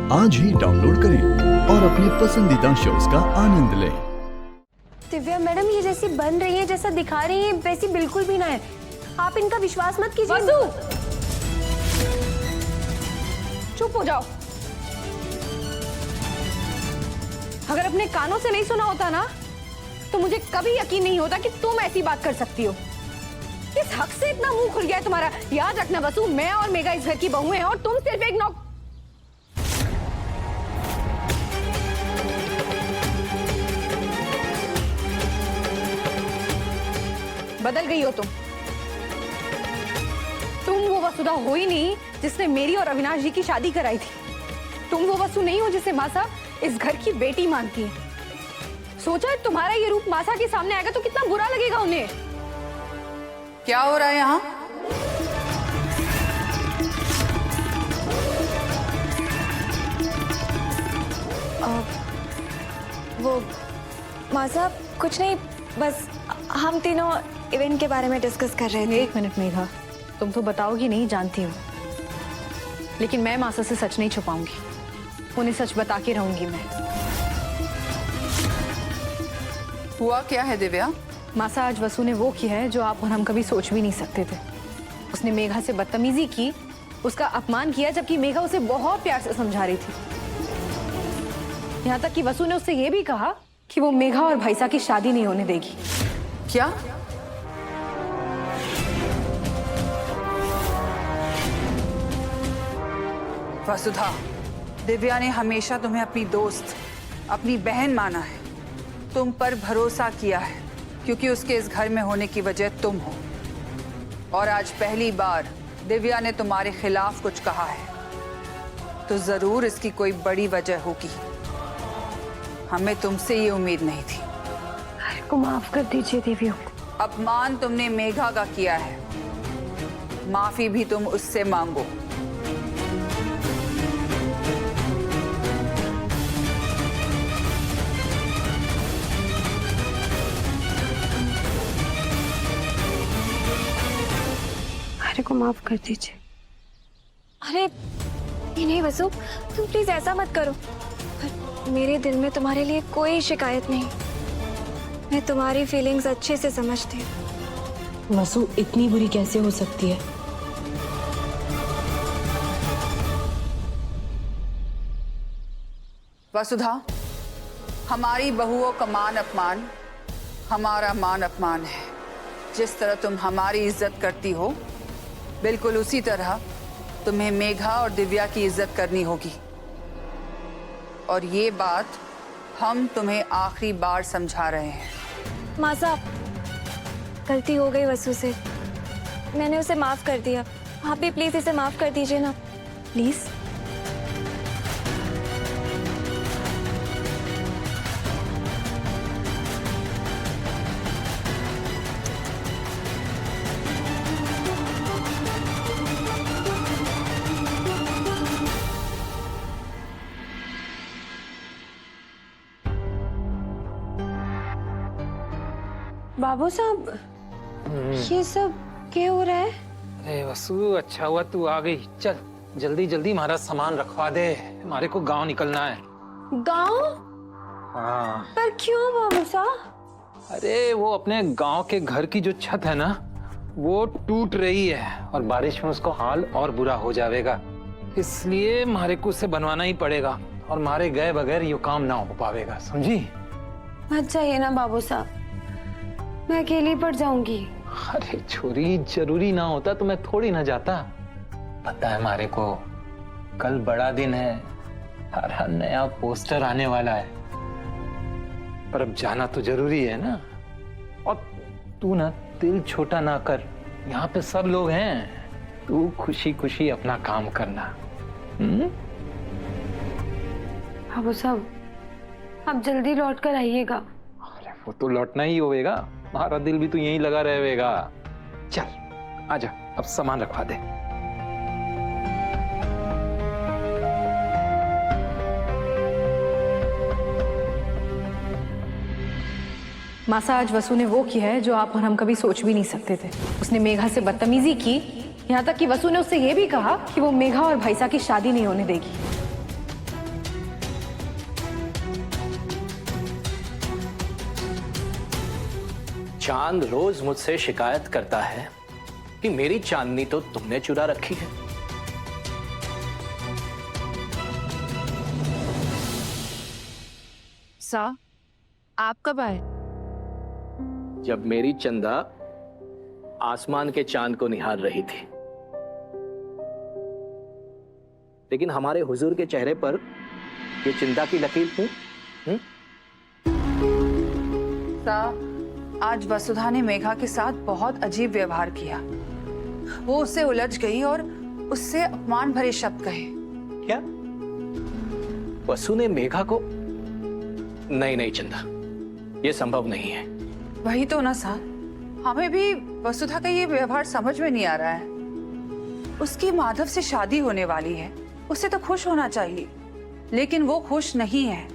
आज ही डाउनलोड करें और अपने पसंदीदा शोज का आनंद लें। दिव्या मैडम ये जैसी बन रही है, जैसा दिखा रही है वैसी बिल्कुल भी ना है। आप इनका विश्वास मत कीजिए। वसु, चुप हो जाओ। अगर अपने कानों से नहीं सुना होता ना तो मुझे कभी यकीन नहीं होता कि तुम ऐसी बात कर सकती हो। किस हक से इतना मुंह खुल गया है तुम्हारा? याद रखना वसु, मैं और मेघा इस घर की बहू हैं और तुम सिर्फ एक नौकर। बदल गई हो तुम वो वसुधा हो ही नहीं जिसने मेरी और अविनाश जी की शादी कराई थी। तुम वो वसु नहीं हो जिसे माँ साहब इस घर की बेटी मानती है। सोचा है तुम्हारा ये रूप माँ साहब के सामने आएगा तो कितना बुरा लगेगा उन्हें। क्या हो रहा है यहाँ? वो माँ साहब कुछ नहीं, बस हम तीनों इवेंट के बारे में डिस्कस कर रहे थे। एक मिनट मेघा, तुम तो बताओगी नहीं, जानती हूँ, लेकिन मैं मासा से सच नहीं छुपाऊंगी। उन्हें सच बता के रहूंगी मैं। हुआ क्या है दिव्या? मासा, आज वसु ने वो किया है जो आप और हम कभी सोच भी नहीं सकते थे। उसने मेघा से बदतमीजी की, उसका अपमान किया, जबकि मेघा उसे बहुत प्यार से समझा रही थी। यहाँ तक कि वसु ने उससे ये भी कहा कि वो मेघा और भाईसा की शादी नहीं होने देगी। क्या? वसुधा, दिव्या ने हमेशा तुम्हें अपनी दोस्त, अपनी बहन माना है, तुम पर भरोसा किया है, क्योंकि उसके इस घर में होने की वजह तुम हो। और आज पहली बार दिव्या ने तुम्हारे खिलाफ कुछ कहा है, तो जरूर इसकी कोई बड़ी वजह होगी। हमें तुमसे ये उम्मीद नहीं थी। को माफ कर दीजिए दिव्या। अपमान तुमने मेघा का किया है, माफी भी तुम उससे मांगो। अरे को माफ कर दीजिए। अरे नहीं वसु, तुम प्लीज ऐसा मत करो। मेरे दिल में तुम्हारे लिए कोई शिकायत नहीं। मैं तुम्हारी फीलिंग्स अच्छे से समझती हूँ। वसु इतनी बुरी कैसे हो सकती है? वसुधा, हमारी बहुओं का मान अपमान हमारा मान अपमान है। जिस तरह तुम हमारी इज्जत करती हो, बिल्कुल उसी तरह तुम्हें मेघा और दिव्या की इज्जत करनी होगी। और ये बात हम तुम्हें आखिरी बार समझा रहे हैं। माँ साहब, गलती हो गई वसु से, मैंने उसे माफ कर दिया। आप भी प्लीज इसे माफ कर दीजिए ना, प्लीज। बाबू साहब, ये सब क्या हो रहा है? अरे वसु, अच्छा हुआ तू आ गई। चल जल्दी जल्दी हमारा सामान रखवा दे, हमारे को गांव निकलना है। गांव? हाँ। पर क्यों बाबू साहब? अरे वो अपने गांव के घर की जो छत है ना, वो टूट रही है और बारिश में उसको हाल और बुरा हो जाएगा। इसलिए हमारे को उसे बनवाना ही पड़ेगा और हमारे गए बगैर ये काम ना हो पाएगा, समझी? मत जाइए ना बाबू साहब, मैं अकेली पड़ जाऊंगी। अरे छोरी, जरूरी ना होता तो मैं थोड़ी ना जाता। पता है हमारे को कल बड़ा दिन है, हमारा नया पोस्टर आने वाला है, पर अब जाना तो जरूरी है ना। और तू ना दिल छोटा ना कर, यहाँ पे सब लोग हैं, तू खुशी खुशी अपना काम करना। बाबू साहब, आप जल्दी लौट कर आइएगा। अरे वो तो लौटना ही होगा, हमारा दिल भी तो यहीं लगा रहेगा। चल आजा, अब सामान रखवा दे। मासा, आज वसु ने वो किया है जो आप और हम कभी सोच भी नहीं सकते थे। उसने मेघा से बदतमीजी की, यहाँ तक कि वसु ने उससे ये भी कहा कि वो मेघा और भाईसा की शादी नहीं होने देगी। चांद रोज मुझसे शिकायत करता है कि मेरी चांदनी तो तुमने चुरा रखी है। सा, आप कब आए? जब मेरी चंदा आसमान के चांद को निहार रही थी, लेकिन हमारे हुजूर के चेहरे पर ये चिंता की लकीर क्यों? आज वसुधा ने मेघा के साथ बहुत अजीब व्यवहार किया। वो उससे उलझ गई और उससे अपमान भरे शब्द कहे। क्या वसु ने मेघा को? नहीं नहीं चंदा, ये संभव नहीं है। वही तो ना सर, हमें भी वसुधा का ये व्यवहार समझ में नहीं आ रहा है। उसकी माधव से शादी होने वाली है, उसे तो खुश होना चाहिए, लेकिन वो खुश नहीं है।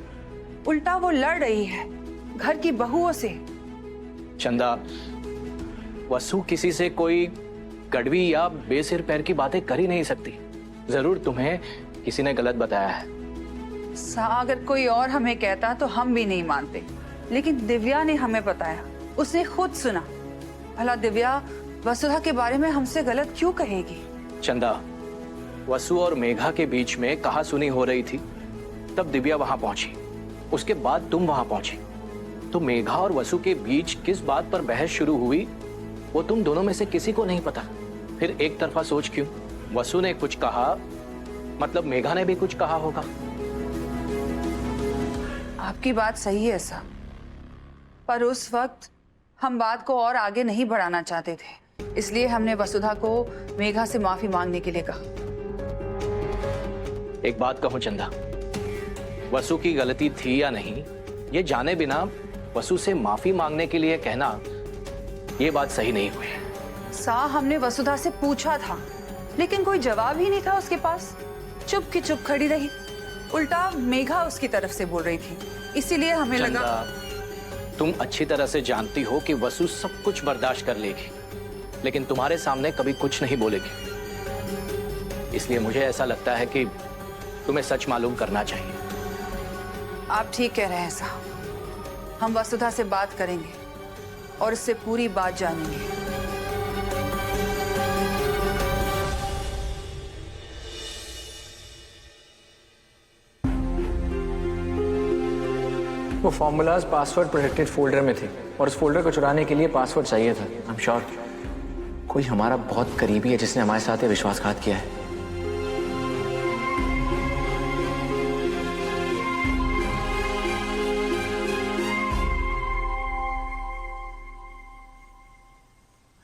उल्टा वो लड़ रही है घर की बहुओं से। चंदा, वसु किसी से कोई कड़वी या बेसिर पैर की बातें कर ही नहीं सकती। जरूर तुम्हें किसी ने गलत बताया है। अगर कोई और हमें कहता तो हम भी नहीं मानते, लेकिन दिव्या ने हमें बताया, उसने खुद सुना। भला दिव्या वसुधा के बारे में हमसे गलत क्यों कहेगी? चंदा, वसु और मेघा के बीच में कहा सुनी हो रही थी, तब दिव्या वहां पहुंची, उसके बाद तुम वहां पहुंची। तो मेघा और वसु के बीच किस बात पर बहस शुरू हुई वो तुम दोनों में से किसी को नहीं पता। फिर एक तरफा सोच क्यों? वसु ने कुछ कहा, मतलब मेघा ने भी कुछ कहा होगा। आपकी बात सही है साहब, पर उस वक्त हम बात को और आगे नहीं बढ़ाना चाहते थे, इसलिए हमने वसुधा को मेघा से माफी मांगने के लिए कहा। एक बात कहूं चंदा, वसु की गलती थी या नहीं, ये जाने बिना वसु से माफी मांगने के लिए कहना, ये बात सही नहीं हुई। हमने वसुधा से पूछा था, लेकिन कोई जवाब ही नहीं था उसके पास। चुप की चुप खड़ी रही, उल्टा मेघा उसकी तरफ से बोल रही थी, इसीलिए हमें लगा। तुम अच्छी तरह से जानती हो कि वसु सब कुछ बर्दाश्त कर लेगी, लेकिन तुम्हारे सामने कभी कुछ नहीं बोलेगी। इसलिए मुझे ऐसा लगता है कि तुम्हें सच मालूम करना चाहिए। आप ठीक कह रहे हैं साहब, हम वसुधा से बात करेंगे और उससे पूरी बात जानेंगे। वो फॉर्मूलाज पासवर्ड प्रोटेक्टेड फोल्डर में थे और उस फोल्डर को चुराने के लिए पासवर्ड चाहिए था। आई एम श्योर कोई हमारा बहुत करीबी है जिसने हमारे साथ ये विश्वासघात किया है।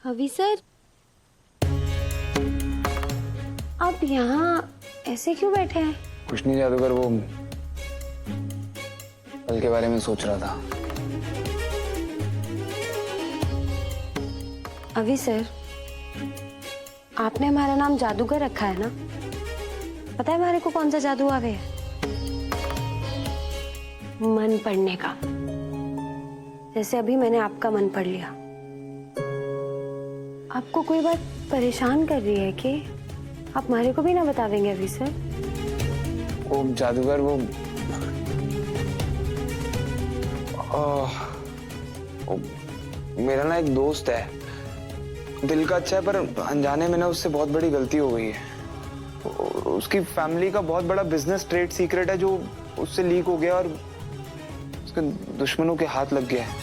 अभी सर, आप यहाँ ऐसे क्यों बैठे हैं? कुछ नहीं जादूगर, वो कल के बारे में सोच रहा था। अभी सर, आपने हमारा नाम जादूगर रखा है ना? पता है हमारे को कौन सा जादू आ गया? मन पढ़ने का। जैसे अभी मैंने आपका मन पढ़ लिया। आपको कोई बात परेशान कर रही है कि आप हमारे को भी ना बतावेंगे अभी सर? वो जादूगर, वो मेरा ना एक दोस्त है, दिल का अच्छा है, पर अनजाने में ना उससे बहुत बड़ी गलती हो गई है। उसकी फैमिली का बहुत बड़ा बिजनेस ट्रेड सीक्रेट है जो उससे लीक हो गया और उसके दुश्मनों के हाथ लग गया है।